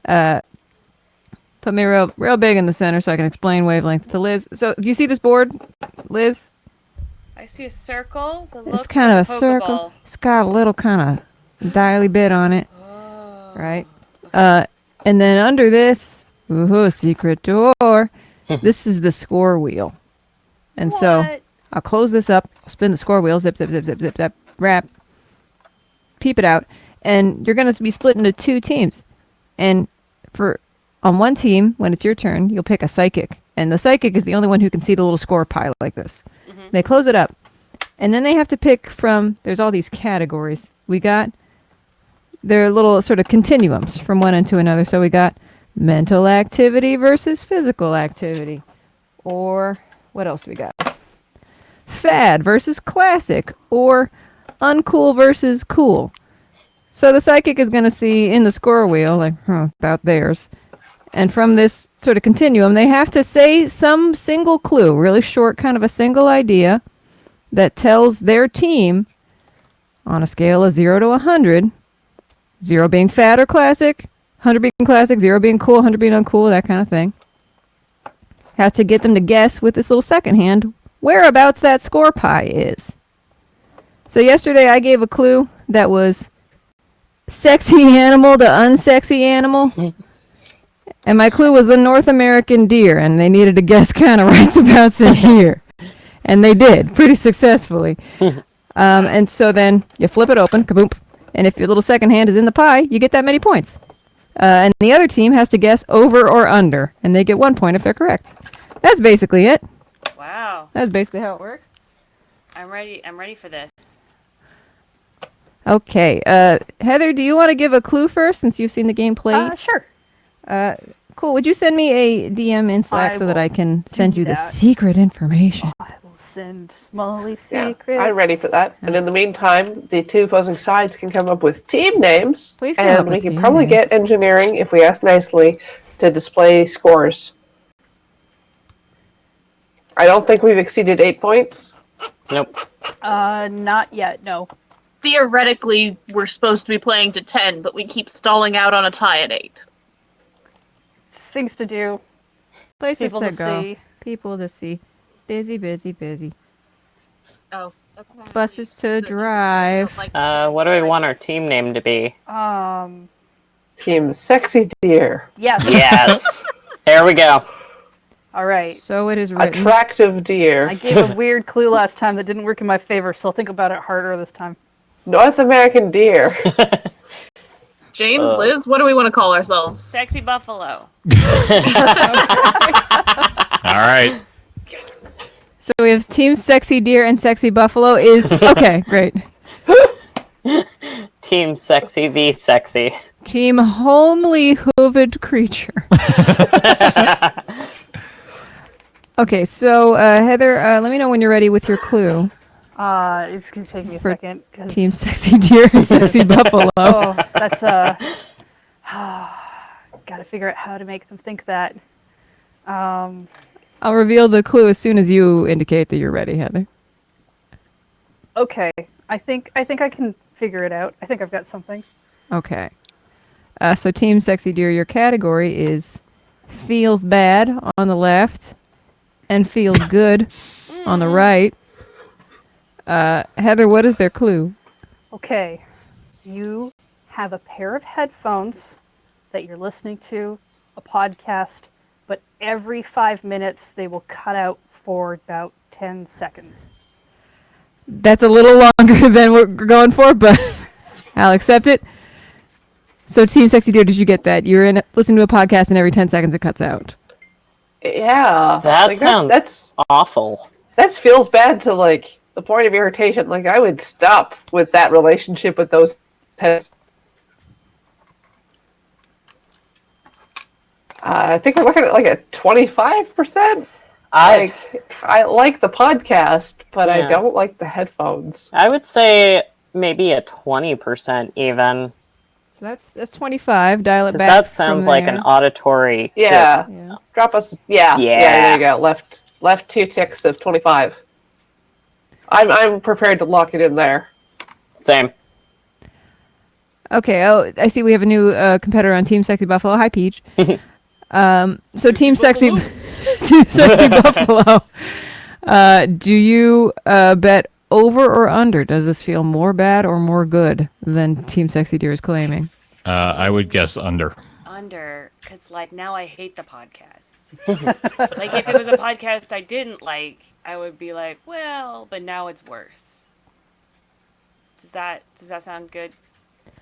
Put me real big in the center so I can explain wavelength to Liz. So, do you see this board, Liz? I see a circle that It's looks kind like of a circle. It's got a little kind of dialy bit on it. Oh. Right? And then under this, secret door. This is the score wheel. And so I'll close this up, I'll spin the score wheel, zip, zip, zip, zip, zip, zip, wrap, peep it out, and you're going to be split into two teams. And on one team, when it's your turn, you'll pick a psychic. And the psychic is the only one who can see the little score pile like this. Mm-hmm. They close it up. And then they have to pick from, there's all these categories. They're little sort of continuums from one end to another. So we got mental activity versus physical activity. Or what else we got? Fad versus classic. Or uncool versus cool. So the psychic is going to see in the score wheel, like, about theirs. And from this sort of continuum, they have to say some single clue, really short, kind of a single idea that tells their team on a scale of 0 to 100, 0 being fad or classic, 100 being classic, 0 being cool, 100 being uncool, that kind of thing. Has to get them to guess with this little second hand whereabouts that score pie is. So yesterday I gave a clue that was sexy animal to unsexy animal. And my clue was the North American deer, and they needed to guess kind of right abouts in here. And they did, pretty successfully. And so then you flip it open, kaboom, and if your little second hand is in the pie, you get that many points. And the other team has to guess over or under, and they get 1 point if they're correct. That's basically it. Wow. That's basically how it works. I'm ready for this. Okay. Heather, do you want to give a clue first, since you've seen the game played? Sure. Cool. Would you send me a DM in Slack so that I can send you the secret information? I will send Molly secrets. Yeah, I'm ready for that. And in the meantime, the two opposing sides can come up with team names. Please come up and we with can team probably names. get engineering, if we ask nicely, to display scores. I don't think we've exceeded 8 points. Nope. Not yet, no. Theoretically, we're supposed to be playing to 10, but we keep stalling out on a tie at 8. Things to do. Places People to to go. see. People to see. Busy, busy, busy. Oh. Okay. Buses to drive. What do we want our team name to be? Team Sexy Deer. Yes. Yes. There we go. All right. So it is written. Attractive Deer. I gave a weird clue last time that didn't work in my favor, so I'll think about it harder this time. North American Deer. James, Liz, what do we want to call ourselves? Sexy buffalo. All right. So we have Team Sexy Deer and Sexy Buffalo is... Okay, great. Team Sexy the Sexy. Team Homely Hooved Creature. Okay, so Heather, let me know when you're ready with your clue. It's going to take me a second. Team Sexy Deer and Sexy Buffalo. Oh, that's gotta figure out how to make them think that. I'll reveal the clue as soon as you indicate that you're ready, Heather. Okay, I think I can figure it out. I think I've got something. Okay. So Team Sexy Deer, your category is feels bad on the left and feels good on the right. Heather, what is their clue? Okay, you have a pair of headphones that you're listening to a podcast, but every 5 minutes they will cut out for about 10 seconds. That's a little longer than we're going for, but I'll accept it. So Team Sexy Deer, did you get that? You're listening to a podcast and every 10 seconds it cuts out. Yeah. That sounds that's awful. That feels bad to, like, the point of irritation. Like, I would stop with that relationship with those tests. I think we're looking at like a 25%. I like the podcast, but I don't like the headphones. I would say maybe a 20% even. So that's 25. Dial it back. That sounds like an auditory. Yeah. Drop us. Yeah. There you go. Left 2 ticks of 25. I'm prepared to lock it in there. Same. Okay. Oh, I see. We have a new competitor on Team Sexy Buffalo. Hi, Peach. So Team Sexy, Team Sexy Buffalo. Do you bet over or under? Does this feel more bad or more good than Team Sexy Deer is claiming? I would guess under. Under, because like now I hate the podcast. Like if it was a podcast I didn't like, I would be like, well, but now it's worse. Does that sound good?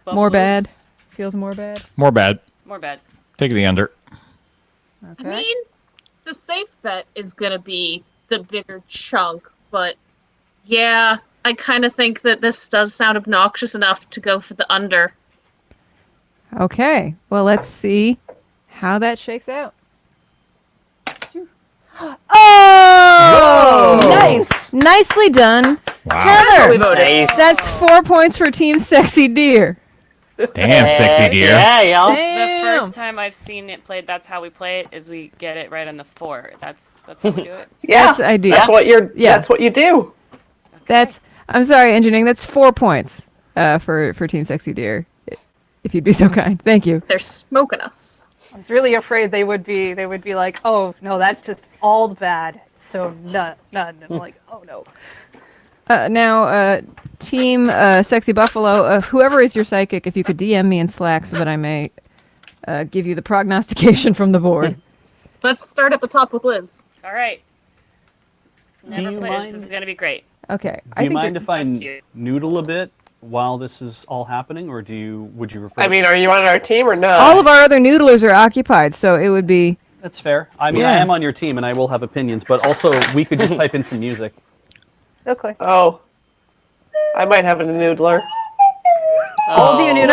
More bad. Buffaloes? Feels more bad. More bad. More bad. Take the under. Okay. I mean, the safe bet is gonna be the bigger chunk, but yeah, I kind of think that this does sound obnoxious enough to go for the under. Okay. Well, let's see how that shakes out. Oh! Nice. Nicely done, Wow. Heather. We voted. Nice. That's 4 points for Team Sexy Deer. Damn, sexy deer. Yeah, y'all. The first time I've seen it played, that's how we play it, is we get it right on the 4. That's how we do it. Yeah, That's the idea. That's what you're. Yeah. That's what you do. That's. I'm sorry, engineering. That's 4 points for Team Sexy Deer. If you'd be so kind. Thank you. They're smoking us. I was really afraid they would be like, oh no, that's just all the bad. So none. And I'm like, oh no. Now, Team Sexy Buffalo, whoever is your psychic, if you could DM me in Slack so that I may give you the prognostication from the board. Let's start at the top with Liz. All right. Never you played it. This is mind- gonna be great. Okay. Do you mind you're- if I Let's do it. noodle a bit while this is all happening, or would you prefer? I mean, are you on our team or no? all of our other noodlers are occupied, so it would be. That's fair. I mean, I Yeah. am on your team, and I will have opinions, but also we could just pipe in some music. Okay. Oh, I might have a noodler. All of you knew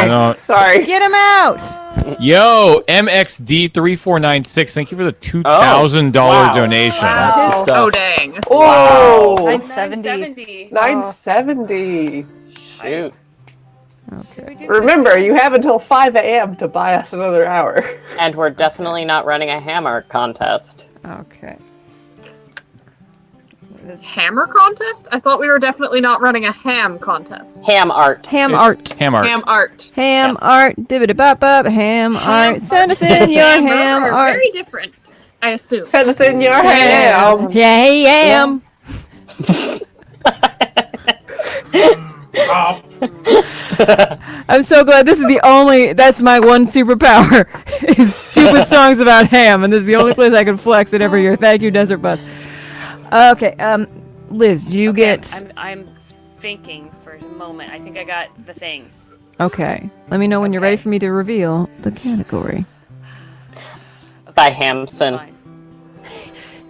No. Sorry. Get him out! Yo, MXD3496. Thank you for the $2,000 Wow. donation. That's the Wow. stuff. Oh dang. Whoa. 970. 970. Shoot. Did we do Remember, you 6 have until 5 a.m. to buy us another hour. And we're definitely not running a hammer contest. Okay. Hammer contest? I thought we were definitely not running a ham contest. Ham art. Ham art. Ham art. Ham art. Ham Yes. art. Dibbity bop bop. Ham art. Send us in your Hammer ham are art. very different, I assume. Send us in your ham. Yeah, yam. I'm so glad this is the only. That's my one superpower. Is stupid songs about ham, and this is the only place I can flex it every year. Thank you, Desert Bus. Okay, Liz, do you get? I'm thinking for a moment. I think I got the things. Okay, let me know when you're ready Okay. for me to reveal the category. By It's Hamson. fine.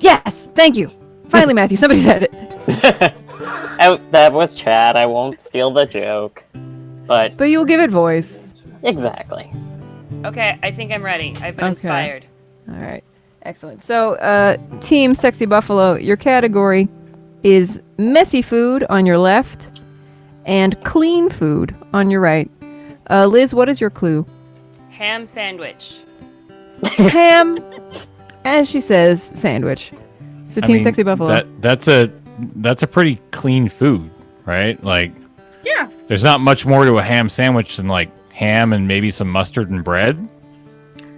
Yes, thank you. Finally, Matthew, somebody said it. Oh, that was Chad. I won't steal the joke. But But you'll give it voice. exactly. Okay, I think I'm ready. I've been Okay. inspired. All right, excellent. So, Team Sexy Buffalo, your category is messy food on your left and clean food on your right. Liz, what is your clue? Ham sandwich. Ham, as she says, sandwich. So, I Team mean, Sexy Buffalo. That's a pretty clean food, right? Like, Yeah. there's not much more to a ham sandwich than like ham and maybe some mustard and bread.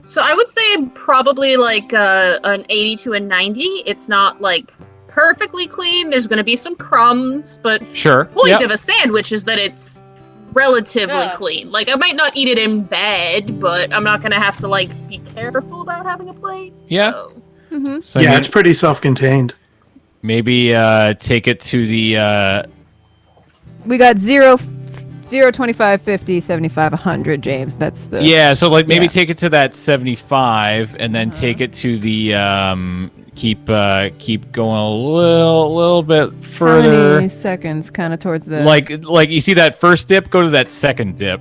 So I would say probably like an 80 to a 90. It's not like perfectly clean. There's going to be some crumbs, but Sure. point Yep. of a sandwich is that it's relatively Yeah. clean. Like I might not eat it in bed, but I'm not going to have to like be careful about having a plate. Yeah. So. Mm-hmm. So Yeah, it's pretty self-contained. maybe take it to the We got 0, 25, 50, 75, 100, James. That's the. yeah. So like maybe Yeah. take it to that 75, and then take it to the keep going a little bit How further. many seconds kind of towards the. Like you see that first dip, go to that second dip.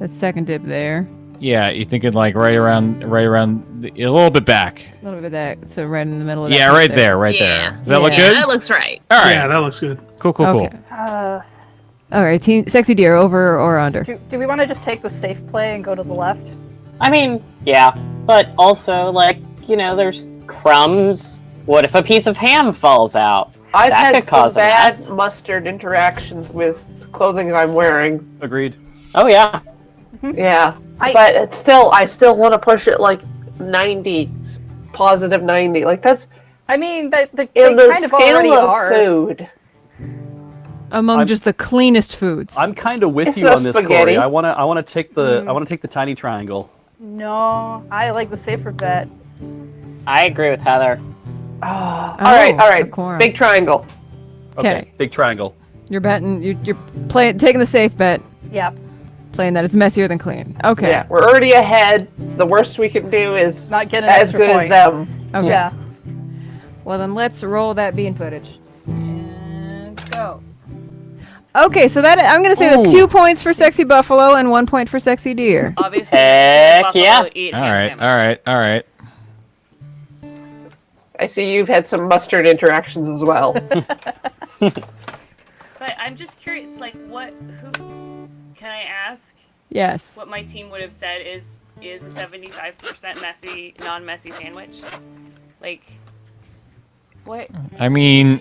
The second dip there. Yeah, you're thinking like right around a little bit back. A little bit of that. So, right in the middle of that. Yeah, piece right there, right Yeah. there. Does that look Yeah. good? That looks right. All right. Yeah, that looks good. Cool. Okay. All right, Team Sexy Deer, over or under? Do we want to just take the safe play and go to the left? I mean, yeah, but also, like, there's crumbs. What if a piece of ham falls out? I've That had could some cause a bad mess. mustard interactions with clothing I'm wearing. Agreed. Oh, yeah. Yeah, I- but I still want to push it like 90, positive 90. Like that's I mean, they in the kind of scale already of are. food. Among just the cleanest foods. I'm kind of with It's you no on this, spaghetti. Corey. I want to take the tiny triangle. No, I like the safer bet. I agree with Heather. Oh, all right. the quorum. Big triangle. Okay. Big triangle. You're betting. You're taking the safe bet, Yep. playing that it's messier than clean. Okay. Yeah, we're already ahead. The worst we can do is Not get an as extra good point. as them. Okay. Yeah. Well, then let's roll that bean footage. And go. Okay, so that I'm gonna say that's 2 points for Sexy Buffalo and 1 point for Sexy Deer. Obviously, Heck Buffalo yeah. eat All ham right, sandwich. all right. I see you've had some mustard interactions as well. But I'm just curious, like, who can I ask Yes. what my team would have said is a 75% messy, non-messy sandwich? Like, what? I mean,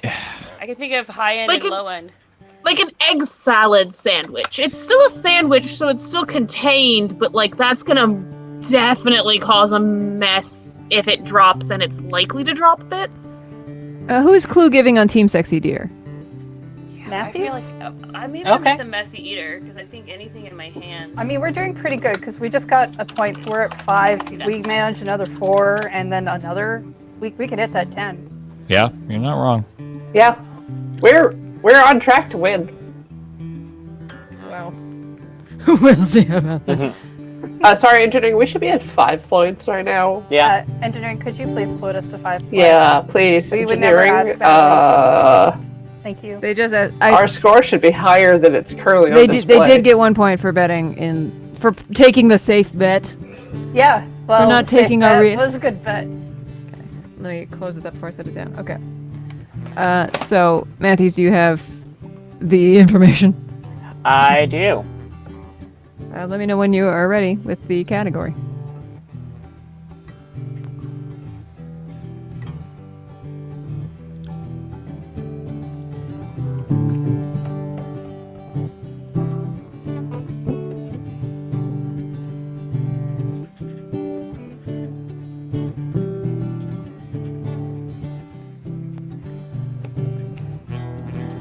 I can think of high end Like and a- low end. Like an egg salad sandwich. It's still a sandwich, so it's still contained, but like that's gonna definitely cause a mess if it drops, and it's likely to drop bits. Who's clue giving on Team Sexy Deer? I feel Matthews? like maybe I'm Okay. just a messy eater because I think anything in my hands. I mean, we're doing pretty good because we just got a point, so we're at 5. see that. We managed another 4, and then another. We could hit that 10. yeah, you're not wrong. Yeah, we're on track to win. Wow. We'll see about that. Sorry, engineering. We should be at 5 points right now. Yeah. Engineering, could you please float us to 5 points? Yeah, please. We would never Engineering. ask Thank you. They just Our score should be higher than it's currently they on did display. get 1 point for betting for taking the safe bet. Yeah. Well, not safe taking a bet risk. was a good bet. Let me close this up before I set it down. Okay. So Matthews, do you have the information? I do. Let me know when you are ready with the category.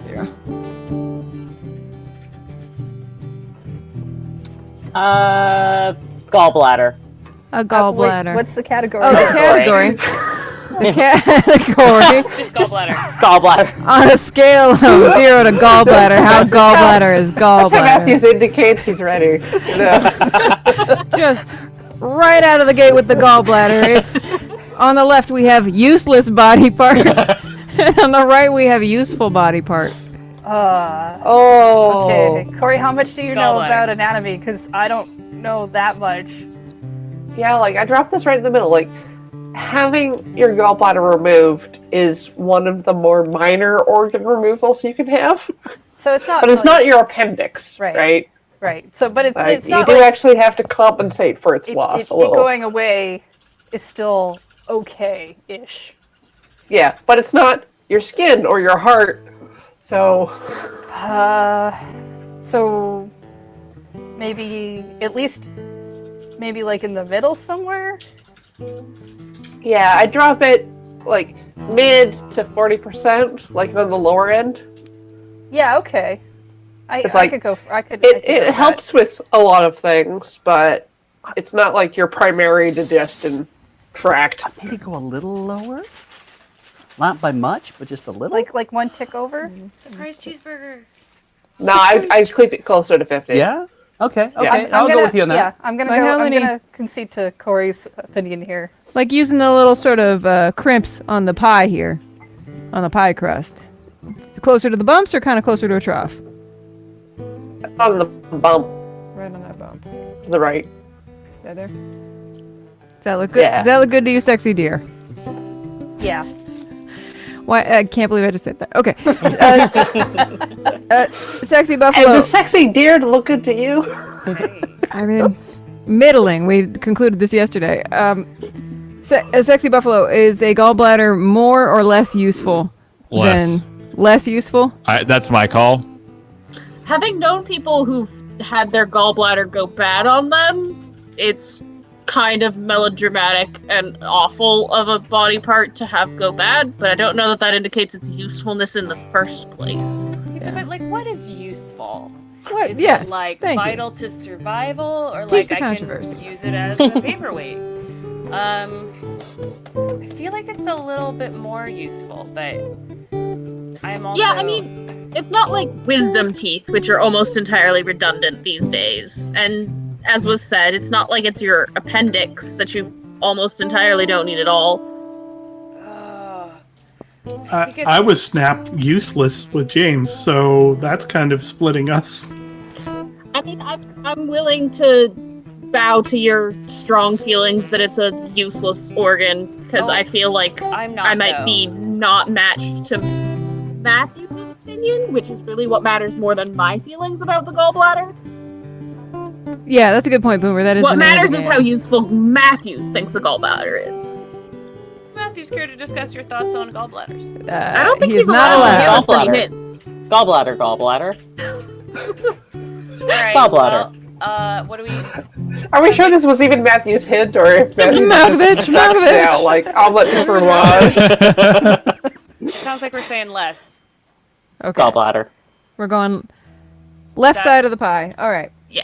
Zero. Gallbladder. A gallbladder. What's the category? Oh, the Sorry. category. The category. just gallbladder. Gallbladder. On a scale of 0 to gallbladder, how gallbladder is That's how gallbladder. Matthews indicates he's ready. Just right out of the gate with the gallbladder. It's on the left we have useless body part, and on the right we have useful body part. Oh. Okay, Corey, how much do you know Gallbladder. about anatomy? Because I don't know that much. Yeah, like I dropped this right in the middle. Like having your gallbladder removed is one of the more minor organ removals you can have, So it's not. but it's like- not your appendix, Right. right? right. So, but it's Like, it's you not do like actually have to compensate for its loss a it little. going away is still okay-ish. Yeah, but it's not your skin or your heart. So So maybe at least maybe like in the middle somewhere. yeah, I drop it like mid to 40%, like on the lower end. Yeah. Okay. It's I like- could go. I could. I could go It for helps with a lot of things, but it's not like your primary digestion tract. Maybe go a little lower. Not by much, but just a that. little. Like one tick over. Surprise cheeseburger. No, I keep it closer to 50. Yeah. Okay. Okay. Yeah. I'll go with you on that. Yeah, I'm gonna By go. how I'm many- gonna concede to Corey's opinion here. Like using the little sort of crimps on the pie here, on the pie crust. Closer to the bumps or kind of closer to a trough? On the bump Right on that bump. to the right. Is that there? Does that look good? Yeah. Does that look good to you, Sexy Deer? Yeah. Why? I can't believe I just said that. Okay. Sexy And Buffalo. the sexy deer to look good to you. I mean, middling. We concluded this yesterday. A sexy buffalo, is a gallbladder more or less useful Less. than less useful? That's my call. Having known people who've had their gallbladder go bad on them, it's kind of melodramatic and awful of a body part to have go bad, but I don't know that that indicates its usefulness in the first place. So, but like, what is useful? What? Is Yes. it like thank vital to survival, or Teach like the I controversy. can use it as a paperweight? I feel like it's a little bit more useful, but I'm also. Yeah, I mean, it's not like wisdom teeth, which are almost entirely redundant these days. And as was said, it's not like it's your appendix that you almost entirely don't need at all. I was snapped useless with James, so that's kind of splitting us. I mean, I'm willing to bow to your strong feelings that it's a useless organ, because I feel like I'm not, I might though. be not matched to Matthew's opinion, which is really what matters more than my feelings about the gallbladder. Yeah, that's a good point, Boomer. That is What the name of matters the is game. how useful Matthews thinks a gallbladder is. Matthew's here to discuss your thoughts on gallbladders. I don't think he he's is not allowed to allowed. give us any hints. Gallbladder, gallbladder. All right. Gallbladder. Well, what do we? Are we sure this was even Matthew's hint, or if Matthew's Malkovich, just backed Malkovich. out, like omelet de fromage? Sounds like we're saying less. Okay. Gallbladder. We're going left That- side of the pie. All right. Yeah.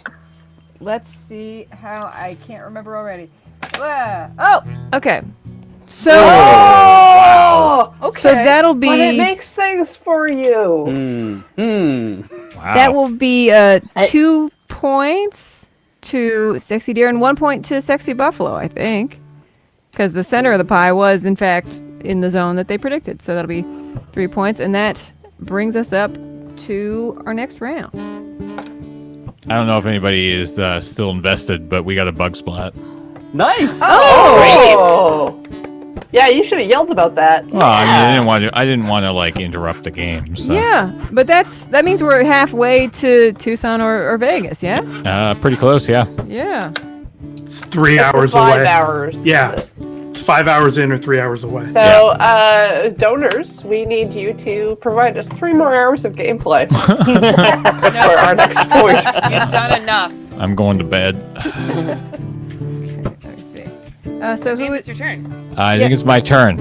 Let's see how I can't remember already. Oh, okay. So, Oh, okay. so that'll be But it makes things for you. Wow. that will be 2 points to Sexy Deer and 1 point to Sexy Buffalo, I think, because the center of the pie was in fact in the zone that they predicted. So that'll be 3 points, and that brings us up to our next round. I don't know if anybody is still invested, but we got a bug splat. Nice. Oh, yeah, you should have yelled about that. Well, I mean, I didn't want to like interrupt the game. So. Yeah, but that means we're halfway to Tucson or Vegas. Yeah. Pretty close, yeah. Yeah. It's 3 It's hours 5 away. hours. Yeah. It's 5 hours in or 3 hours away. So, donors, we need you to provide us 3 more hours of gameplay for our next point. You've done enough. I'm going to bed. Okay, let me see. So James, it's your turn. I think it's my turn.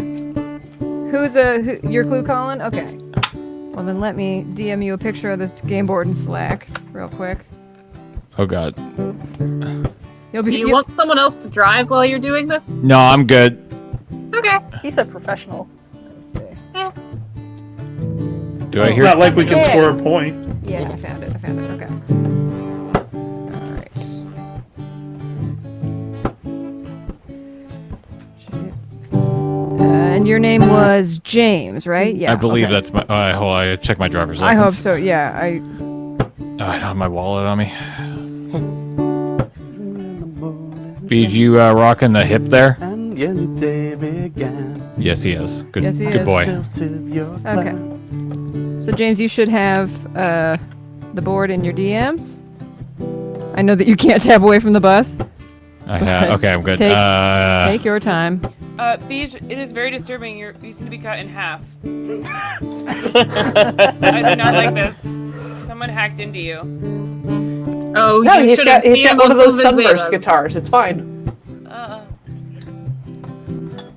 who's your clue, Colin? Okay. Well, then let me DM you a picture of this game board in Slack real quick. Oh god. You'll be. Do you want someone else to drive while you're doing this? No, I'm good. Okay. He's a professional. Let's see. Do I It's hear? not like we can Yes. score a point. Yeah, I found it. Okay. All right. And your name was James, right? Yeah. I believe okay. that's my. Hold on, I check my driver's I license. hope so. Yeah. I don't have my wallet on me. Did you rocking the hip there? And your day began. Yes, he is. Good, Yes, he good is. boy. Okay. So James, you should have the board in your DMs. I know that you can't tap away from the bus. I have. Okay, I'm good. Take your time. Beej, it is very disturbing. You seem to be cut in half. I do not like this. Someone hacked into you. Oh, No, you he's should got, have he's seen got one of those Vince's sunburst Zetas. guitars. It's fine.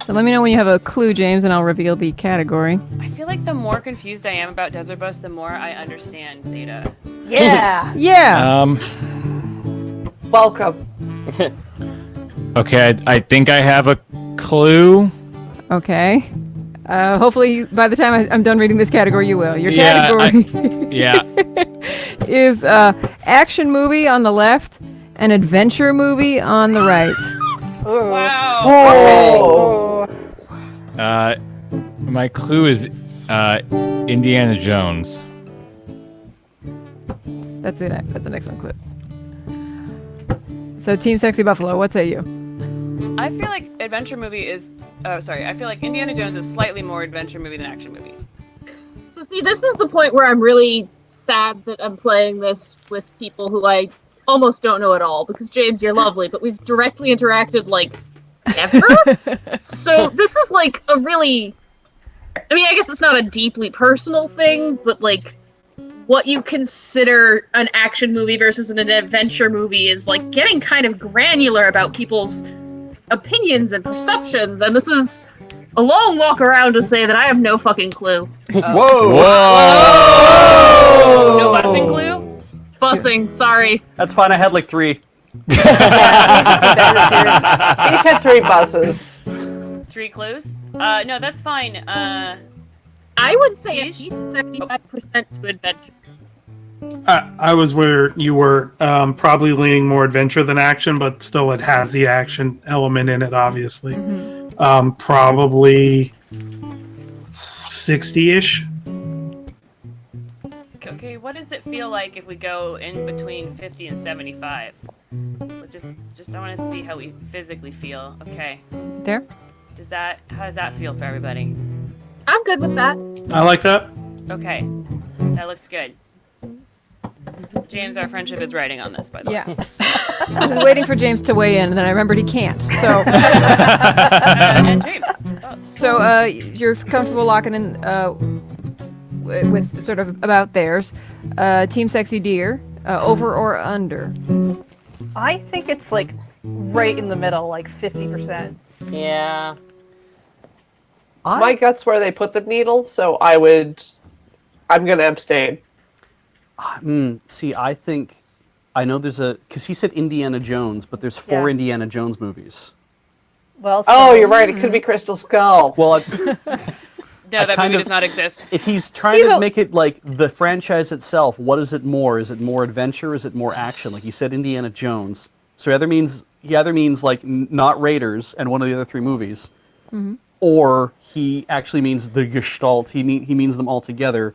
So let me know when you have a clue, James, and I'll reveal the category. I feel like the more confused I am about Desert Bus, the more I understand Zeta. Yeah. Yeah. Welcome. Okay, I think I have a clue. Okay. Hopefully, by the time I'm done reading this category, you will. Your Yeah, category Yeah. is action movie on the left and adventure movie on the right. Wow. Oh. My clue is Indiana Jones. That's it. That's an excellent clue. So, Team Sexy Buffalo, what say you? I feel like adventure movie is. Oh, sorry. I feel like Indiana Jones is slightly more adventure movie than action movie. So see, this is the point where I'm really sad that I'm playing this with people who I almost don't know at all because James, you're lovely, but we've directly interacted like never. So this is like a really, I mean, I guess it's not a deeply personal thing, but like what you consider an action movie versus an adventure movie is like getting kind of granular about people's opinions and perceptions, and this is a long walk around to say that I have no fucking clue. Whoa! Whoa! No busing clue? Busing, sorry. That's fine. I had like 3. Each had 3 buses. 3 clues? No, that's fine. I would say at Yeesh. least 75% to adventure. I was where you were, probably leaning more adventure than action, but still it has the action element in it, obviously. Probably 60-ish. Okay, what does it feel like if we go in between 50 and 75? Just I want to see how we physically feel. Okay. There. How does that feel for everybody? I'm good with that. I like that. Okay. That looks good. James, our friendship is writing on this, by the way. Yeah. I was waiting for James to weigh in, and then I remembered he can't. So, And James, thoughts? so you're comfortable locking in with sort of about theirs. Team Sexy Deer, over or under? I think it's like right in the middle, like 50%. Yeah. My gut's where they put the needles, so I'm going to abstain. See, I think I know there's because he said Indiana Jones, but there's 4 Yeah. Indiana Jones movies. Well, Oh, so- you're right. It could be Crystal Skull. Well, No, that kind movie of- does not exist. if he's trying to make it like the franchise itself, what is it more? Is it more adventure? Is it more action? Like you said, Indiana Jones. So he either means like not Raiders and one of the other 3 movies, or he actually means the Gestalt. He means them all together.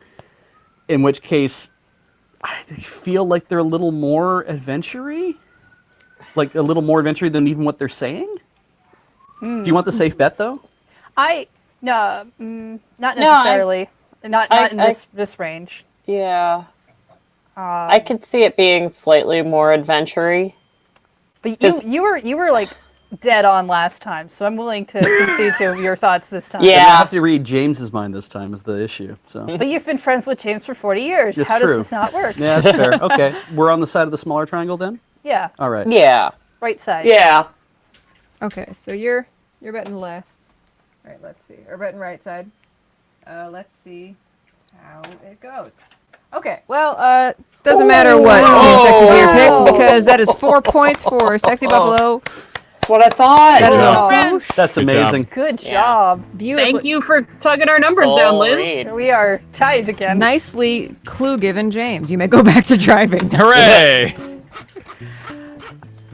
In which case, I feel like they're a little more adventure-y. Like a little more adventure than even what they're saying. Do you want the safe bet though? not necessarily. Not in this range. Yeah. I could see it being slightly more adventure-y. But you were like dead on last time, so I'm willing to concede to your thoughts this time. Yeah. I have to read James's mind this time is the issue. So But you've been friends with James for 40 years. It's How true. does this not work? yeah, that's fair. Okay, we're on the side of the smaller triangle then. Yeah, All right. Yeah. right side. Yeah. Okay, so you're betting left. All right, let's see. Or betting right side. Let's see how it goes. Okay, well, doesn't matter what Team Sexy Deer picked because that is 4 points for Sexy Buffalo. That's what I thought. That is Oh. a whoosh. That's Good job. amazing. Good Yeah. job. Beautiful. Thank you for tugging our numbers down, Liz. Read. So we are tied again. Nicely clue given, James. You may go back to driving. Hooray!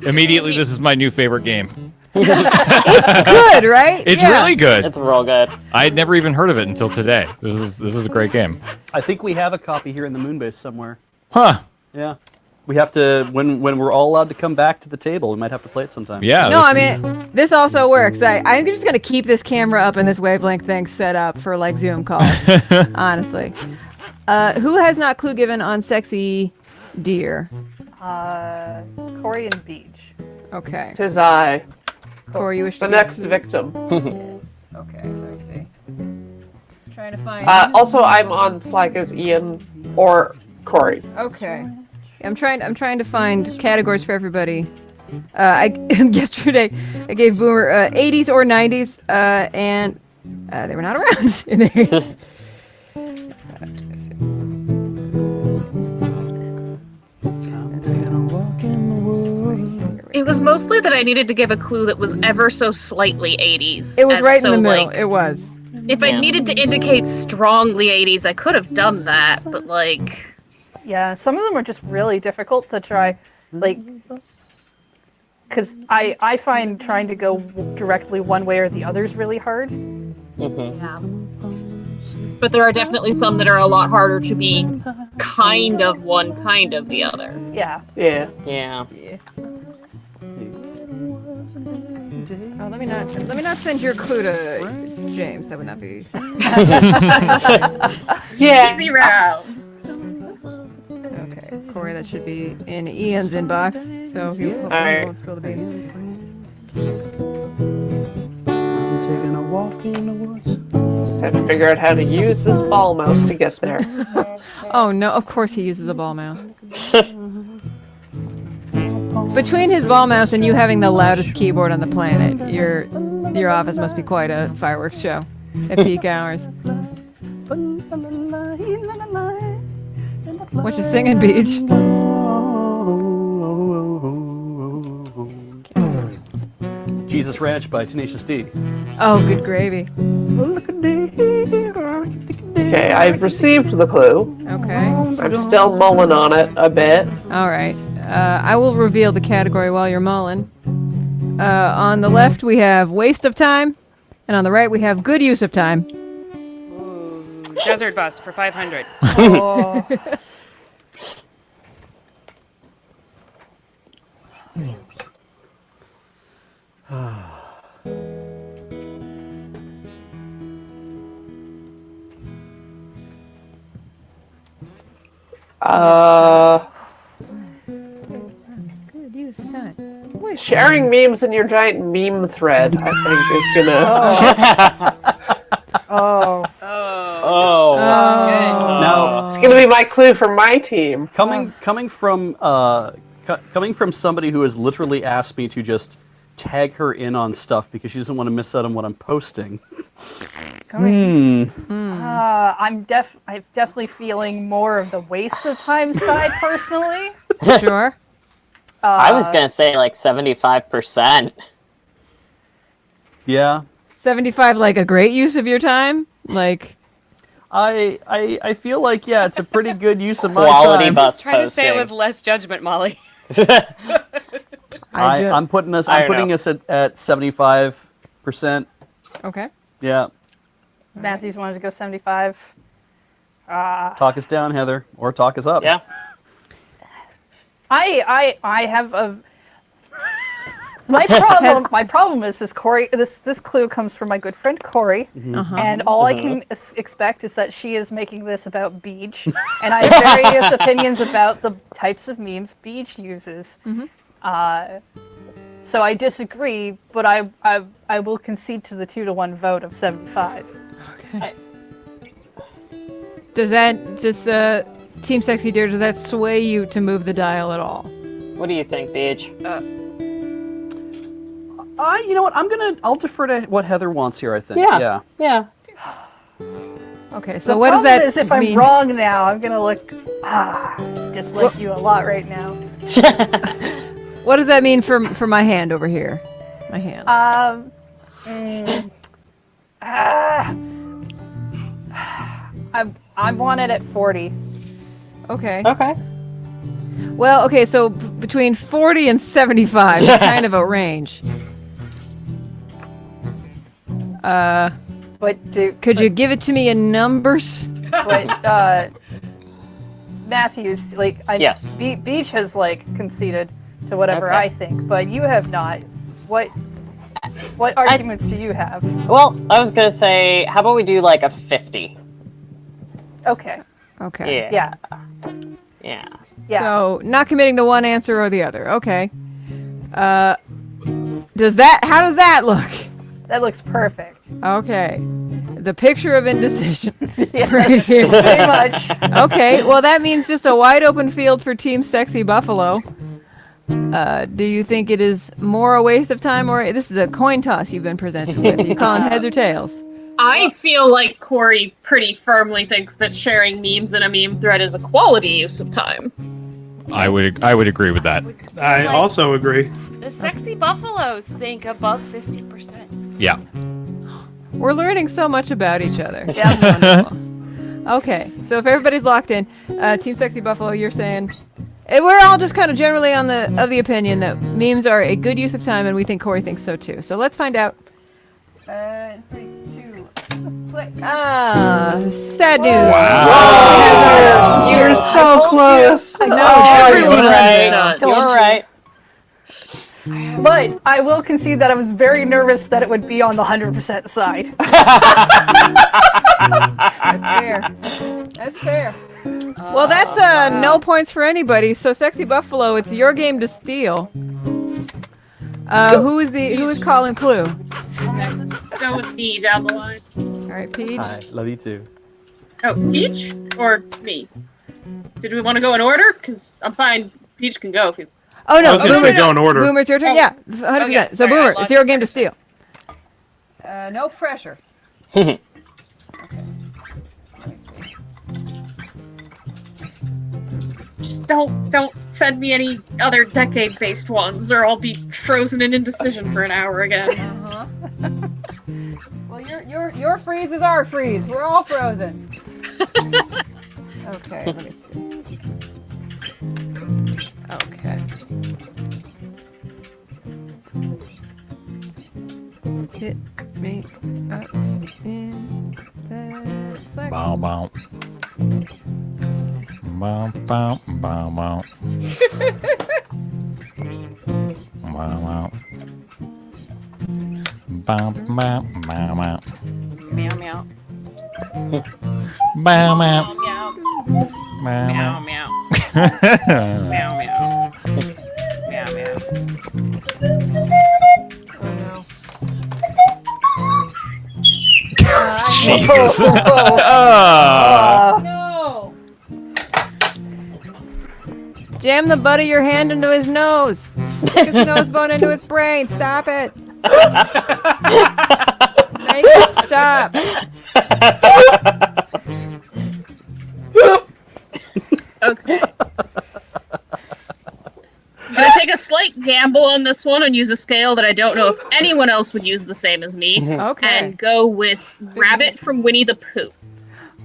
Immediately, this is my new favorite game. It's good, right? It's Yeah. really good. It's real good. I had never even heard of it until today. This is a great game. I think we have a copy here in the Moonbase somewhere. Huh? Yeah. We have to when we're all allowed to come back to the table. We might have to play it sometime. Yeah. No, this- I mean, this also works. I'm just going to keep this camera up and this wavelength thing set up for like Zoom calls, honestly. Who has not clue given on Sexy Deer? Corey and Beach. Okay. Tis I, Corey, you wish the to next give- victim. Okay, let me see. Trying to find. Also, I'm on Slack as Ian or Corey. Okay. I'm trying to find categories for everybody. Yesterday I gave Boomer 80s or 90s, and they were not around in the 80s. It was mostly that I needed to give a clue that was ever so slightly 80s. It was and right so, in the middle. like, It was. if I needed to indicate strongly 80s, I could have done that, but like, Yeah, some of them are just really difficult to try, like, because I find trying to go directly one way or the other is really hard. yeah. But there are definitely some that are a lot harder to be kind of one, kind of the other. Yeah. Yeah. Yeah. Oh, let me not send your clue to James. That would not be. Yeah. Easy round. Okay. Corey. That should be in Ian's inbox, so he Alright. won't spill the beans. I'm taking a walk in the woods. Just have to figure out how to use this ball mouse to get there. Oh no! Of course he uses a ball mouse. Between his ball mouse and you having the loudest keyboard on the planet, your office must be quite a fireworks show at peak hours. What you singing, Beach? Jesus Ranch by Tenacious D. Oh, good gravy. Okay, I've received the clue. Okay. I'm still mulling on it a bit. All right. I will reveal the category while you're mulling. On the left, we have waste of time, and on the right, we have good use of time. Ooh, desert bus for 500. Oh. Good use of time. Sharing memes in your giant meme thread, I think, is gonna. Oh. Oh. Now, It's gonna be my clue for my team. coming from somebody who has literally asked me to just tag her in on stuff because she doesn't want to miss out on what I'm posting. I'm definitely feeling more of the waste of time side personally. Sure. I was gonna say like 75%. Yeah, 75, like a great use of your time? Like, I feel like it's a pretty good use of my Quality time. bus Try to say it posting. with less judgment, Molly. I'm putting us I don't know. at 75%. Okay. Yeah, Matthews wanted to go 75. talk us down, Heather, or talk us up. Yeah. I have a my problem is this Corey this clue comes from my good friend Corey, and all I can expect is that she is making this about Beach, and I have various opinions about the types of memes Beach uses. So I disagree, but I will concede to the 2-to-1 vote of 75. Okay. Does Team Sexy Deer, does that sway you to move the dial at all? What do you think, Beach? You know what? I'll defer to what Heather wants here. I think. Yeah. Yeah. Okay, so The what does problem that is if mean? I'm wrong now, I'm gonna look dislike you a lot right now. What does that mean for my hand over here? My hands. I want it at 40. Okay. Okay. Well, okay, so between 40 and 75 is kind of a range. But Could you give it to me in numbers? But Matthews, Yes. Beach has conceded to whatever Okay. I think, but you have not. What arguments do you have? Well, I was gonna say, how about we do like a 50? Okay. Okay. Yeah. Yeah. Yeah. So not committing to one answer or the other. Okay. How does that look? That looks perfect. Okay. The picture of indecision. Yeah, right here. pretty much. Okay, well that means just a wide open field for Team Sexy Buffalo. Do you think it is more a waste of time, or this is a coin toss you've been presented with? You calling heads or tails? I feel like Corey pretty firmly thinks that sharing memes in a meme thread is a quality use of time. I would agree with that. I also agree. The sexy buffaloes think above 50%. Yeah. We're learning so much about each other. Yeah. Wonderful. Okay, so if everybody's locked in, Team Sexy Buffalo, you're saying we're all just kind of generally of the opinion that memes are a good use of time, and we think Corey thinks so too. So let's find out. 3, 2, click. Sad news. Wow. You're so close. I know. You're right. Told You're you. right. But I will concede that I was very nervous that it would be on the 100% side. That's fair. That's fair. Well, that's no points for anybody. So, Sexy Buffalo, it's your game to steal. Who is calling Clue? Let's go with me down the line. All right, Peach. Hi, love you too. Oh, Peach or me? Did we want to go in order? Because I'm fine. Peach can go if you. Oh no, I was gonna say go in order. Boomer, it's your turn. Oh. Yeah, 100%. Okay, So sorry, I Boomer, lost it's your game to track. steal. No pressure. Okay. Let me see. Just don't send me any other decade-based ones, or I'll be frozen in indecision for an hour again. Well, your freeze is our freeze. We're all frozen. Okay, let me see. Okay. Hit me up in the slack. Bow, bow. Bow, bow, bow, bow. Bow, bow. Bow, bow, bow, bow. Meow meow. Bow, bow. Meow meow. Bow, Meow bow. meow. Meow meow. Meow meow. Oh no. Jesus. No! Jam the butt of your hand into his nose. Stick his nose bone into his brain. Stop it. Make it stop. Okay. I'm gonna take a slight gamble on this one and use a scale that I don't know if anyone else would use the same as me, Okay. and go with Rabbit from Winnie the Pooh.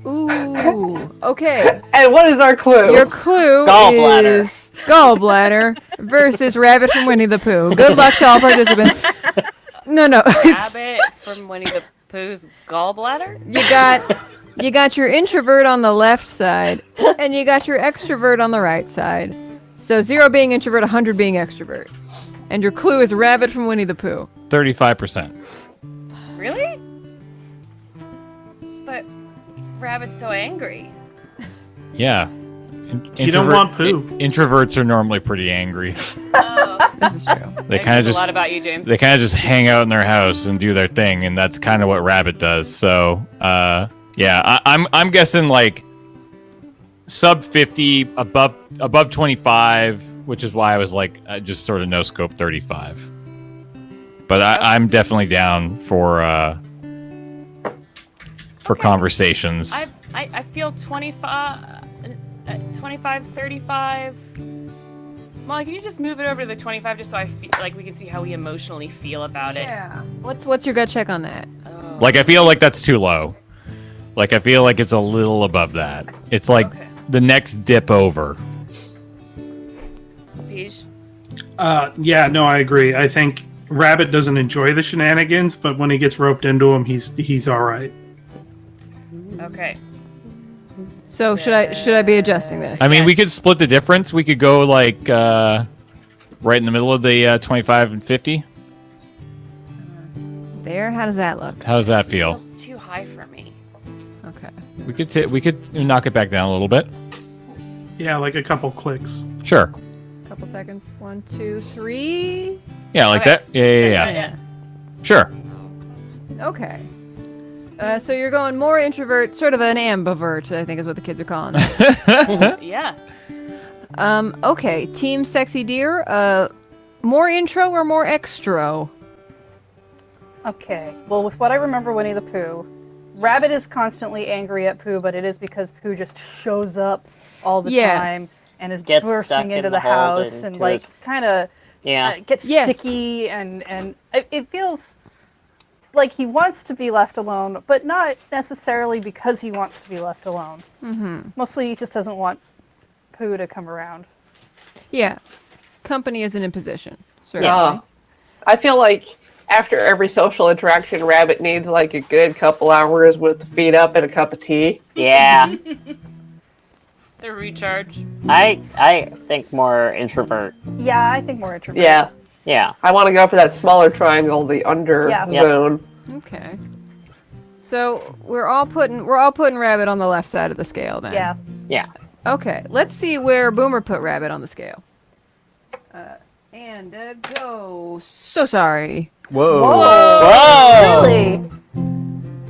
Ooh. Okay. And what is our clue? Your clue Gallbladder. is gallbladder versus rabbit from Winnie the Pooh. Good luck to all participants. No, it's, Rabbit from Winnie the Pooh's gallbladder? you got your introvert on the left side, and you got your extrovert on the right side. So 0 being introvert, 100 being extrovert. And your clue is rabbit from Winnie the Pooh. 35%. Really? But Rabbit's so angry. Yeah. You don't want poo. Introverts are normally pretty angry. Oh, This is true. They that kind of says just a lot about you, James. they kind of just hang out in their house and do their thing, and that's kind of what Rabbit does. So, yeah, I'm guessing like sub 50, above 25, which is why I was like just sort of no scope 35. But I'm definitely down for Okay. conversations. I feel 25, 35. Molly, can you just move it over to the 25 just so I feel like we can see how we emotionally feel about it? Yeah. What's your gut check on that? Oh. Like, I feel like that's too low. Like, I feel like it's a little above that. It's like Okay. the next dip over. Peach? Yeah, no, I agree. I think Rabbit doesn't enjoy the shenanigans, but when he gets roped into them, he's all right. Okay. So should I be adjusting this? I mean, we Yes. could split the difference. We could go, like, right in the middle of the 25 and 50. There. How does that look? How does that feel? It's too high for me. Okay. We could knock it back down a little bit. Yeah, like a couple clicks. Sure. Couple seconds. 1, 2, 3. Yeah, like Okay. that. Yeah. Yeah. Sure. Okay. So you're going more introvert, sort of an ambivert, I think is what the kids are calling it. Yeah. Okay. Team Sexy Deer, more intro or more extro? Okay. Well, with what I remember Winnie the Pooh, Rabbit is constantly angry at Pooh, but it is because Pooh just shows up all the Yes. time and is Gets stuck bursting in into the the hole house and into like his- kind of Yeah. gets Yes. sticky and it feels like he wants to be left alone, but not necessarily because he wants to be left alone. Mm-hmm. Mostly he just doesn't want Pooh to come around. Yeah. Company is an imposition. Certainly. I feel like after every social interaction, Rabbit needs like a good couple hours with the feet up and a cup of tea. Yeah. The recharge. I think more introvert. Yeah, I think more introvert. Yeah, Yeah. I want to go for that smaller triangle, the under Yeah. Yep. zone. Okay. So we're all putting Rabbit on the left side of the scale then. Yeah. Yeah. Okay, let's see where Boomer put Rabbit on the scale. Go. So sorry. Whoa. Whoa! Really?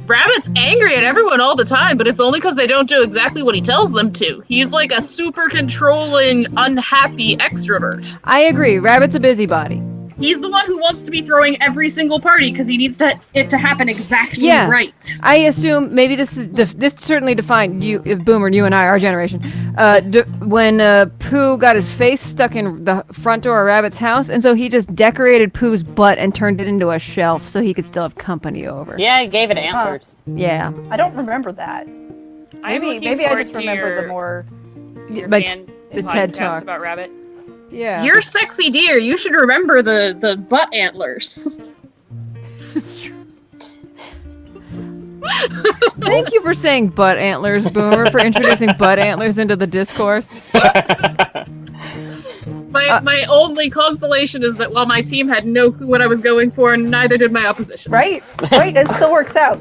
Rabbit's angry at everyone all the time, but it's only because they don't do exactly what he tells them to. He's like a super controlling, unhappy extrovert. I agree. Rabbit's a busybody. He's the one who wants to be throwing every single party because he needs it to happen exactly Yeah. right. I assume maybe this certainly defined you, Boomer, you and I, our generation. When Pooh got his face stuck in the front door of Rabbit's house, and so he just decorated Pooh's butt and turned it into a shelf so he could still have company over. Yeah, I gave it antlers. Yeah. I don't remember that. I'm looking Maybe I forward just to remember your, the more. your Like fan the TED podcasts Talk. about Rabbit. Yeah. You're sexy deer. You should remember the butt antlers. It's true. Thank you for saying butt antlers, Boomer, for introducing butt antlers into the discourse. My only consolation is that while my team had no clue what I was going for, neither did my opposition. Right? Right? It still works out.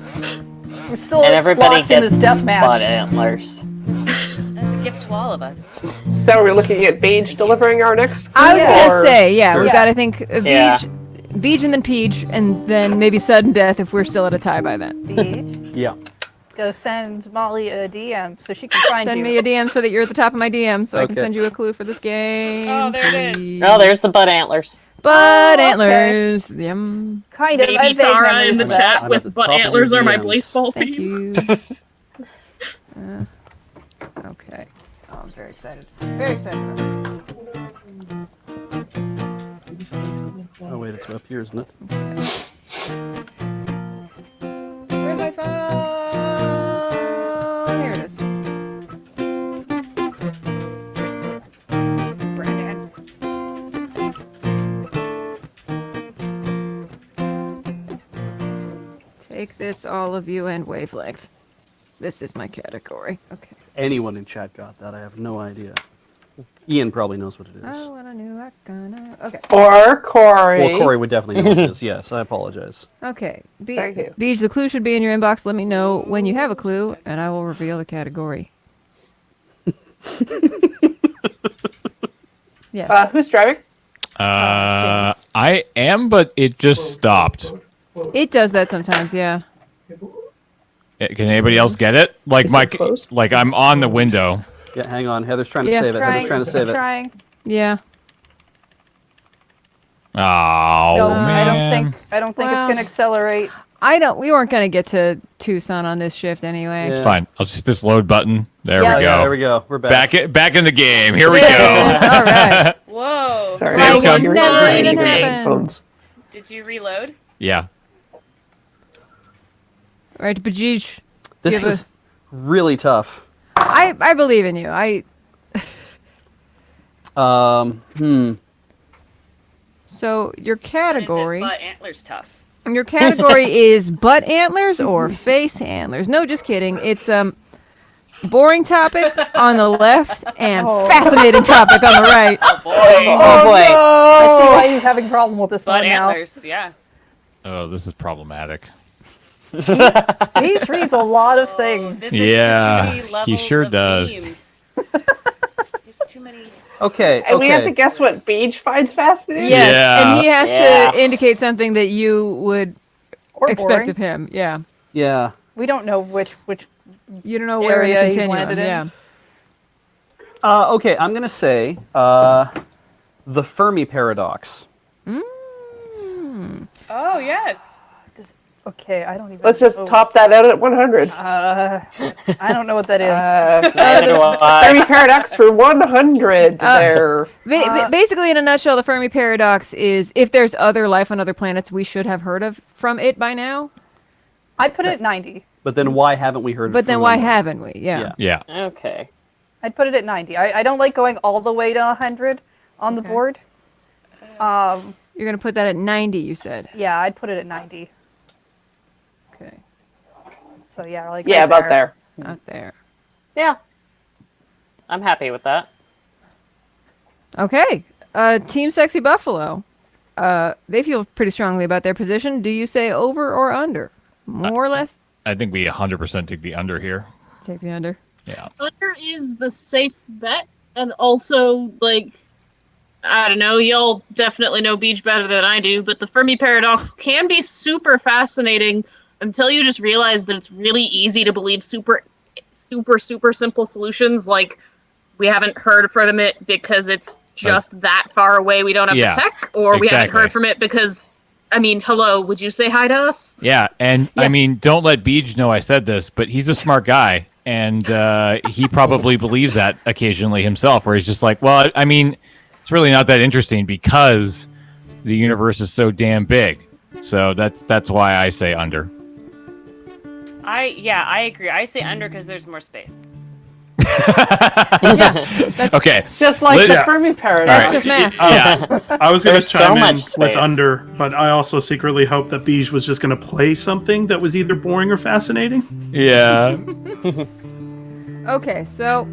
We're still And everybody locked in gets this death match. butt antlers. That's a gift to all of us. So are we looking at Beige delivering our next? I was clue, gonna or- say, yeah, we Yeah. gotta think Beej, Yeah. Beej and then Peach, and then maybe sudden death if we're still at a tie by then. Beach. Yeah. Go send Molly a DM so she can find Send you. me a DM so that you're at the top of my DM, so I can Okay. send you a clue for this game. Oh, there it is. please. Oh, there's the butt antlers. Butt Oh, okay. antlers. Yum. Kind of. I Baby have vague Tara memories in the of that. chat I'm at with the butt top of antlers your are my DMs. baseball Thank team. you. Okay. Oh, I'm very excited. Very excited about this. Oh wait, it's up here, isn't it? Where's my phone? Here it is. Brandon. Take this, all of you, and Wavelength. This is my category. Okay. Anyone in chat got that? I have no idea. Ian probably knows what it is. Oh, what I knew I gonna. Okay. Or Corey. Well, Corey would definitely know what it is. Yes, I apologize. Okay. Thank you. Beej, the clue should be in your inbox. Let me know when you have a clue, and I will reveal the category. Yeah. Who's driving? James. I am, but it just stopped. It does that sometimes, yeah. Can anybody else get it? Like Is my, it closed? like I'm on the window. Yeah, hang on. Heather's trying to Yeah. save it. Heather's trying to save it. Trying. Yeah. Oh No, man. I don't think Well- it's gonna accelerate. We weren't gonna get to Tucson on this shift anyway. Yeah. Fine. I'll just this load button. There Yeah. we Yeah, go. there we go. We're back. Back in the game. Here we Yes, go. all right. Whoa. Sorry, Sam's I was got- hearing Never the even ringing happened. phones. Did you reload? Yeah. All right, Bajij. This Give is really tough. I believe in you. So your category. Is it butt antlers tough? Your category is butt antlers or face antlers. No, just kidding. It's boring topic on the left and fascinating topic on the right. Oh boy. Oh, boy. I see why he's having a problem with this Butt one now. antlers, yeah. Oh, this is problematic. Beach reads a lot of things. This Yeah, is too many he levels sure of does. themes. There's too many. Okay. And we have to Okay. guess what Beige finds fascinating? Yes, Yeah. and he has Yeah. to indicate something that you would Or expect boring. of him. Yeah. Yeah. We don't know which You don't know where in the Area he's continuum. landed in. Yeah. Okay. I'm gonna say the Fermi paradox. Oh yes. Okay, I don't even. Let's just know. top that out at 100. I don't know what that is. Neither do I. Fermi paradox for 100 there. Basically, in a nutshell, the Fermi paradox is if there's other life on other planets, we should have heard of from it by now. I'd put it at 90. But then why haven't we heard? But of then Fermi why more? haven't we? Yeah. Yeah. Yeah. Okay. I'd put it at 90. I don't like going all the way to 100 on the Okay. board. You're gonna put that at 90, you said. Yeah, I'd put it at 90. Okay. So yeah, like Yeah, right about there. Out there. Yeah. I'm happy with that. Okay. Team Sexy Buffalo. They feel pretty strongly about their position. Do you say over or under? More or less? I think we 100% take the under here. Take the under. Yeah. Under is the safe bet, and also, like, I don't know, y'all definitely know Beach better than I do, but the Fermi paradox can be super fascinating until you just realize that it's really easy to believe super simple solutions, like we haven't heard from it because it's just that far away, we don't have the tech, or we haven't heard from it because, I mean, hello, would you say hi to us? Yeah, and I mean, don't let Beej know I said this, but he's a smart guy, and he probably believes that occasionally himself, where he's just like, well, I mean, it's really not that interesting because the universe is so damn big. So that's why I say under. I agree. I say under because there's more space. Okay. Just like the Fermi paradox. That's just math. Yeah. I was going to There's so chime in much with space. under, but I also secretly hoped that Beej was just going to play something that was either boring or fascinating. Yeah. Okay, so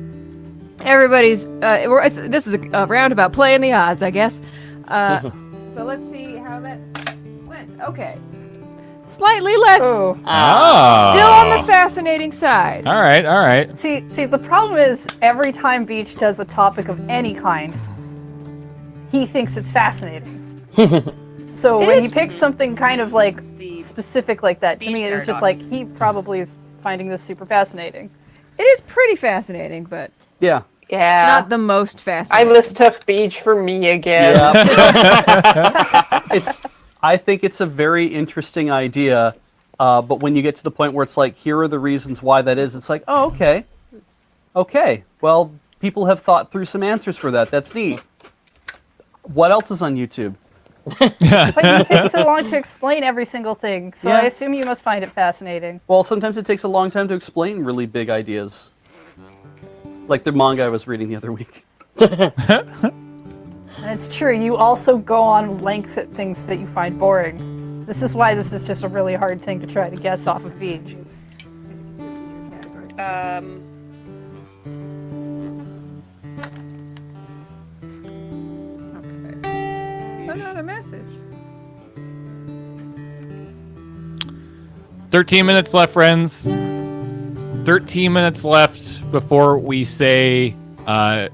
everybody's. This is a round about playing the odds, I guess. So let's see how that went. Okay, slightly less. Oh. Still on the fascinating side. All right. See, the problem is every time Beach does a topic of any kind, he thinks it's fascinating. So when he picks something kind of like specific like that, to me it was just like he probably is finding this super fascinating. It is pretty fascinating, but Yeah. Yeah. not the most I fascinating. mistook Beach for me again. I think it's a very interesting idea, but when you get to the point where it's like, here are the reasons why that is, it's like, oh, okay. Well, people have thought through some answers for that. That's neat. What else is on YouTube? But you take so long to explain every single thing, so I assume you must find it fascinating. Well, sometimes it takes a long time to explain really big ideas. Like the manga I was reading the other week. And it's true, you also go on length at things that you find boring. This is why this is just a really hard thing to try to guess off of Beach. Another message. 13 minutes left, friends. 13 minutes left before we say no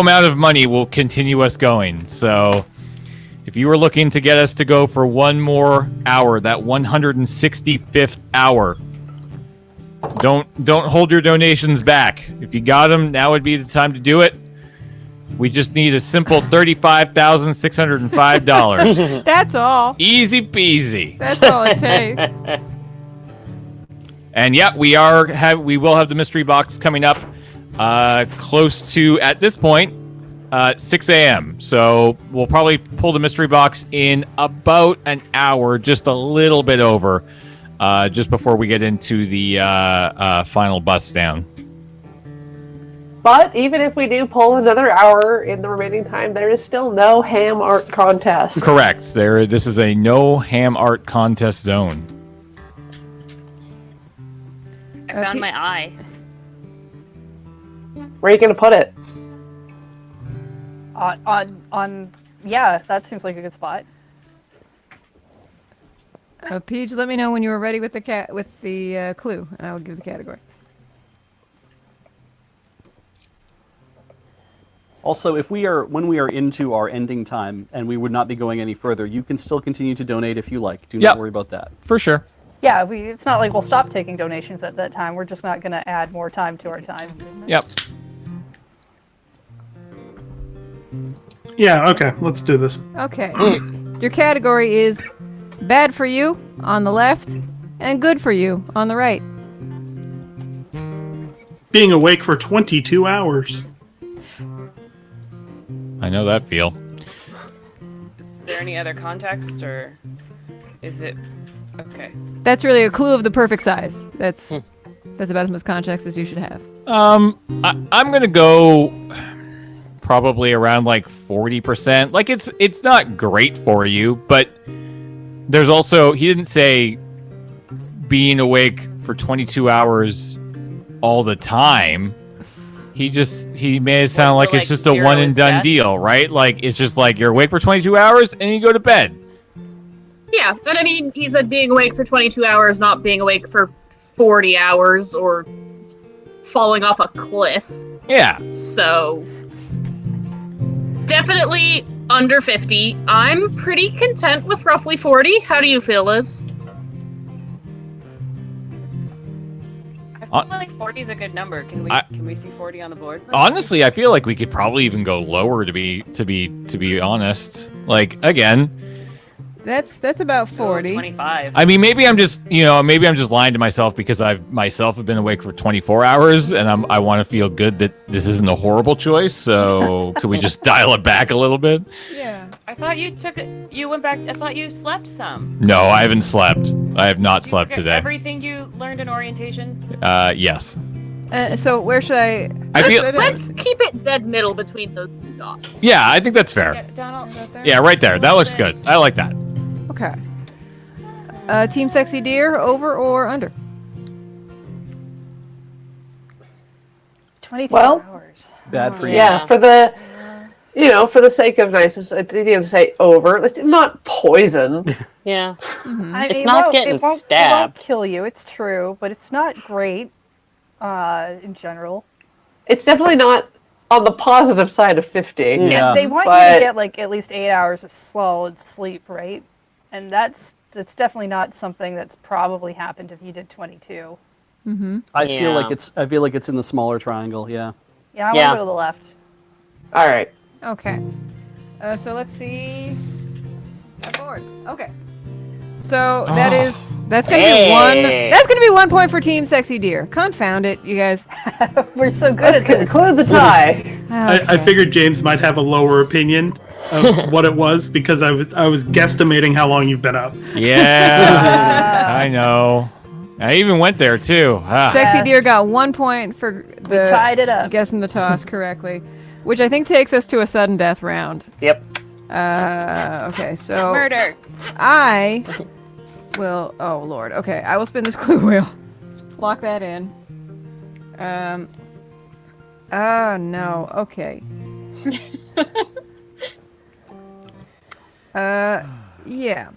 amount of money will continue us going. So if you were looking to get us to go for one more hour, that 165th hour, don't hold your donations back. If you got them, now would be the time to do it. We just need a simple $35,605. That's all. Easy peasy. That's all it takes. And yeah, we will have the mystery box coming up close to, at this point, 6 a.m. So we'll probably pull the mystery box in about an hour, just a little bit over, just before we get into the final bust down. But even if we do pull another hour in the remaining time, there is still no ham art contest. Correct. This is a no ham art contest zone. I found my eye. Where are you going to put it? Yeah, that seems like a good spot. Peach, let me know when you were ready with the clue, and I will give the category. Also, when we are into our ending time and we would not be going any further, you can still continue to donate if you like. Do not worry about that. For sure. Yeah, it's not like we'll stop taking donations at that time. We're just not going to add more time to our time. Yep. Yeah, okay, let's do this. Okay. Your category is bad for you on the left and good for you on the right. Being awake for 22 hours. I know that feel. Is there any other context, or is it okay? That's really a clue of the perfect size. That's about as much context as you should have. I'm gonna go probably around like 40%. Like it's not great for you, but there's also, he didn't say being awake for 22 hours all the time. He made it sound like it's just a one and done deal, right? Like it's just like you're awake for 22 hours and you go to bed. Yeah, and I mean, he said being awake for 22 hours, not being awake for 40 hours or falling off a cliff. Yeah. So definitely under 50. I'm pretty content with roughly 40. How do you feel, Liz? I feel like 40 is a good number. Can we see 40 on the board? Honestly, I feel like we could probably even go lower to be honest. Like again, That's about 40. 25. I mean, maybe I'm just lying to myself because I've myself have been awake for 24 hours and I want to feel good that this isn't a horrible choice. So could we just dial it back a little bit? Yeah. I thought you took it. You went back. I thought you slept some. No, I haven't slept. I have not Did you slept forget today. Everything you learned in orientation. Yes. So where should I? I feel. Let's keep it dead middle between those two dots. Yeah, I think that's fair. Yeah, Donald. Right there. Yeah, right there. That looks good. I like that. Okay. Team Sexy Deer, over or under? 22 Well, hours. Bad for you. Yeah, for the sake of niceness, it's easy to say over. It's not poison. Yeah. I It's mean, not getting it won't stabbed. kill you, it's true, but it's not great in general. It's definitely not on the positive side of 50. Yeah. They want you But- to get like at least 8 hours of solid sleep, right? And that's definitely not something that's probably happened if you did 22. I feel like Yeah. it's in the smaller triangle. Yeah. Yeah, I want Yeah. to go to the left. All right. Okay. So let's see. That board. Okay. So that's gonna be one. Hey. That's gonna be 1 point for Team Sexy Deer. Confound it, you guys. We're so good Let's at this. conclude the tie. I Okay. figured James might have a lower opinion of what it was because I was guesstimating how long you've been up. Yeah. I know. I even went there too. Ah. Sexy Deer got 1 point for the tied it up. guessing the toss correctly, which I think takes us to a sudden death round. Yep. Okay, so Murder. I will. Oh Lord. Okay, I will spin this clue wheel. Lock that in. Oh no. Okay. Yeah.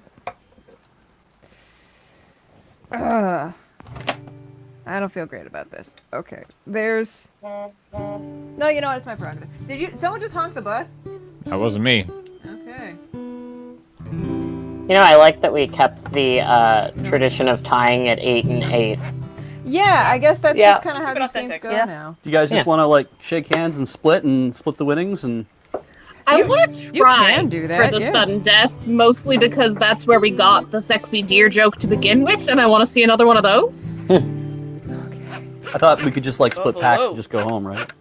I don't feel great about this. Okay. There's. No, you know what? It's my prerogative. Did someone just honk the bus? That wasn't me. Okay. You know, I like that we kept the tradition of tying at 8 and 8. Yeah, I guess that's Yeah. just kind of how Keep it these things authentic. go Yeah. now. Do you guys just Yeah. want to like shake hands and split the winnings and? I You- want to you try can do for that, the yeah. sudden death, mostly because that's where we got the sexy deer joke to begin with, and I want to see another one of those. I thought we could just like split packs Buffalo. and just go home, right?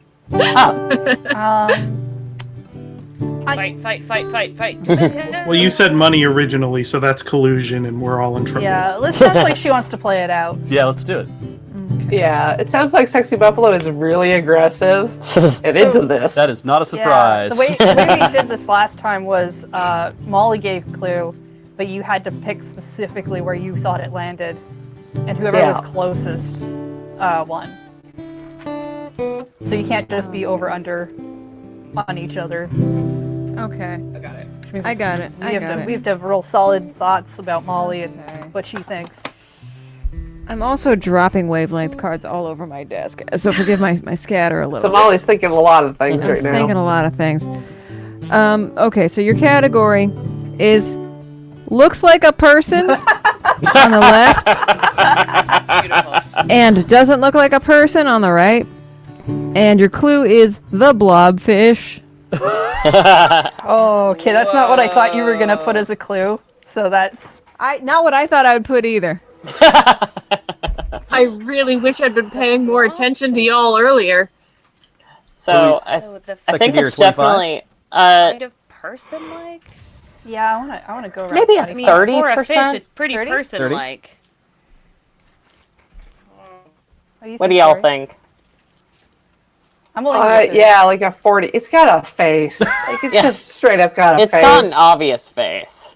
Fight. Well, you said money originally, so that's collusion, and we're all in trouble. Yeah, Liz sounds like she wants to play it out. Yeah, let's do it. Yeah, it sounds like Sexy Buffalo is really aggressive and into this. That is not a Yeah, surprise. the way we did this last time was Molly gave clue, but you had to pick specifically where you thought it landed, and whoever was Yeah. closest won. So you can't just be over under on each other. Okay. I got it. Which means I got it. we I have got to, it. We have to have real solid thoughts about Molly and Okay. what she thinks. I'm also dropping wavelength cards all over my desk, so forgive my scatter a So little. Molly's thinking a lot of things I'm right now. thinking a lot of things. Okay, so your category is looks like a person on the left Beautiful. and doesn't look like a person on the right. And your clue is the blobfish. Oh, okay, that's not what I thought you were gonna put as a clue. So that's Not what I thought I would put either. I really wish I'd been paying more attention to y'all earlier. So So the I think Second it's year, 25? definitely kind of person-like. yeah. I wanna go around. Maybe a 25. I mean, for a 30%? fish, it's pretty 30? person-like. what do y'all Corey? think? I'm willing to go 30. Yeah, like a 40. It's got a face. Like it's Yeah. just straight up got a It's face. got an obvious face.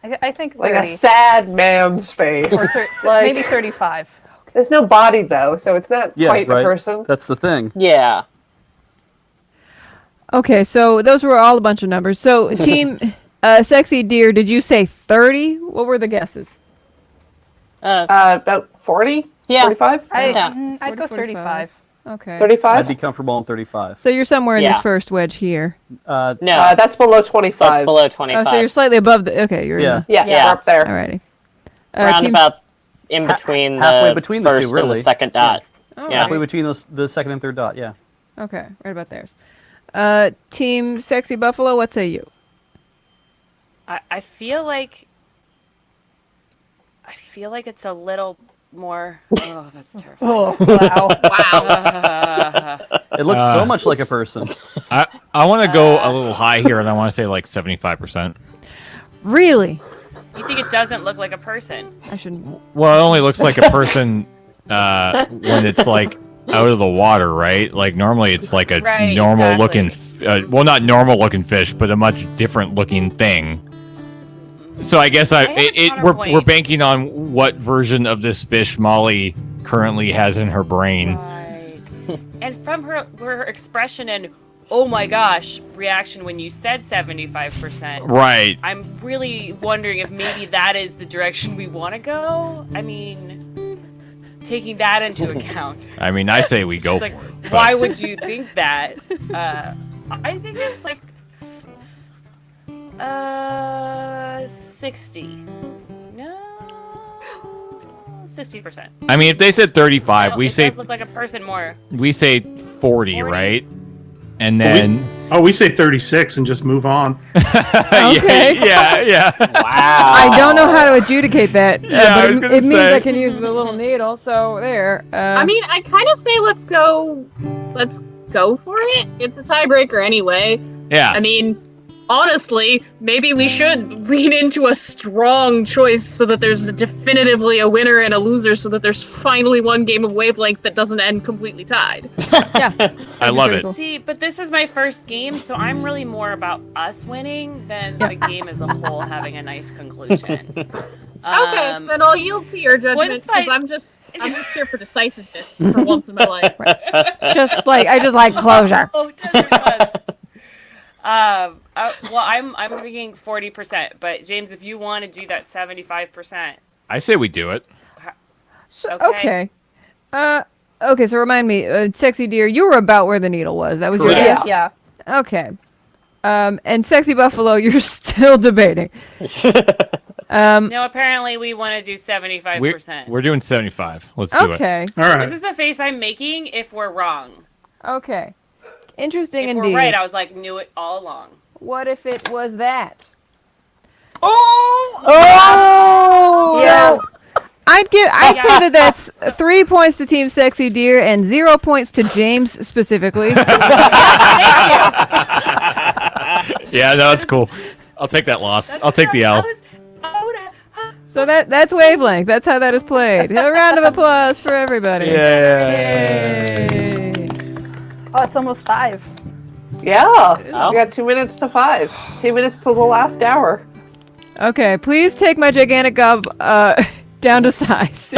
I think like 30. a sad man's face. Or like- maybe 35. There's no body though, so it's not Yeah, quite right. a person. That's the thing. Yeah. Okay, so those were all a bunch of numbers. So team Sexy Deer, did you say 30? What were the guesses? About 40. Yeah. 45? I'd go 40, 35. Okay. 35? I'd be comfortable in 35. So you're somewhere in this Yeah. first wedge here. No, That's below 25. that's below 25. Oh, so you're slightly above the. Okay, you're Yeah. in Yeah, Yeah. we're up there. the. Alrighty. Round Team- about in between halfway the between the two, first and really. the second dot. Oh, Yeah. Halfway between the second and third dot, yeah. Okay, right about theirs. Team Sexy Buffalo, what say you? I feel like it's a little more. Oh, that's terrifying. Oh, wow. Wow. It looks so much like a person. I want to go a little high here, and I want to say like 75%. Really? You think it doesn't look like a person? I shouldn't. Well, it only looks like a person when it's like out of the water, right? Like normally it's like a Right, normal looking, exactly. well, not normal looking fish, but a much different looking thing. So I guess have a we're counterpoint. banking on what version of this fish Molly currently has in her brain. Right. And from her expression and oh my gosh reaction when you said 75%. Right. I'm really wondering if maybe that is the direction we want to go. I mean, taking that into account. I mean, I say we go It's for like, it. but- why would you think that? I think it's like 60. No, 60%. I mean, if they said 35, we it say does look like a person more. 40, right? And then We say 36 and just move on. Okay. yeah. Wow. I don't know how to adjudicate that. Yeah, I but was it gonna means say. I can use the little needle. So there. I mean, I kind of say let's go for it. It's a tiebreaker anyway. Yeah. I mean, honestly, maybe we should lean into a strong choice so that there's definitively a winner and a loser so that there's finally one game of Wavelength that doesn't end completely tied. yeah. I love it. See, but this is my first game, so I'm really more about us winning than the game as a whole having a nice conclusion. Okay, then I'll yield to your judgment it's because fine. I'm just here for decisiveness for once in my life. I just like closure. Oh, Desert was. Well, I'm thinking 40%, but James, if you want to do that 75%, I say we do it. So, Okay. okay. Okay. So remind me, Sexy Deer, you were about where the needle was. That was your Correct. guess. Yeah. Okay. And Sexy Buffalo, you're still debating. no, apparently we want to do 75%. We're doing 75. Let's do it. Okay. All right. This is the face I'm making if we're wrong. Okay. Interesting If indeed. we're right, I was like, knew it all along. What if it was that? Oh! Yeah. I'd Yeah. say that that's 3 points to Team Sexy Deer and 0 points to James specifically. Yeah, no, that's cool. I'll take that loss. I'll take the L. So that's Wavelength. That's how that is played. A round of applause for everybody. Yeah. Yay. Oh, it's almost 5. Yeah. Oh. We got 2 minutes to 5. 2 minutes till the last hour. Okay, please take my gigantic gob down to size.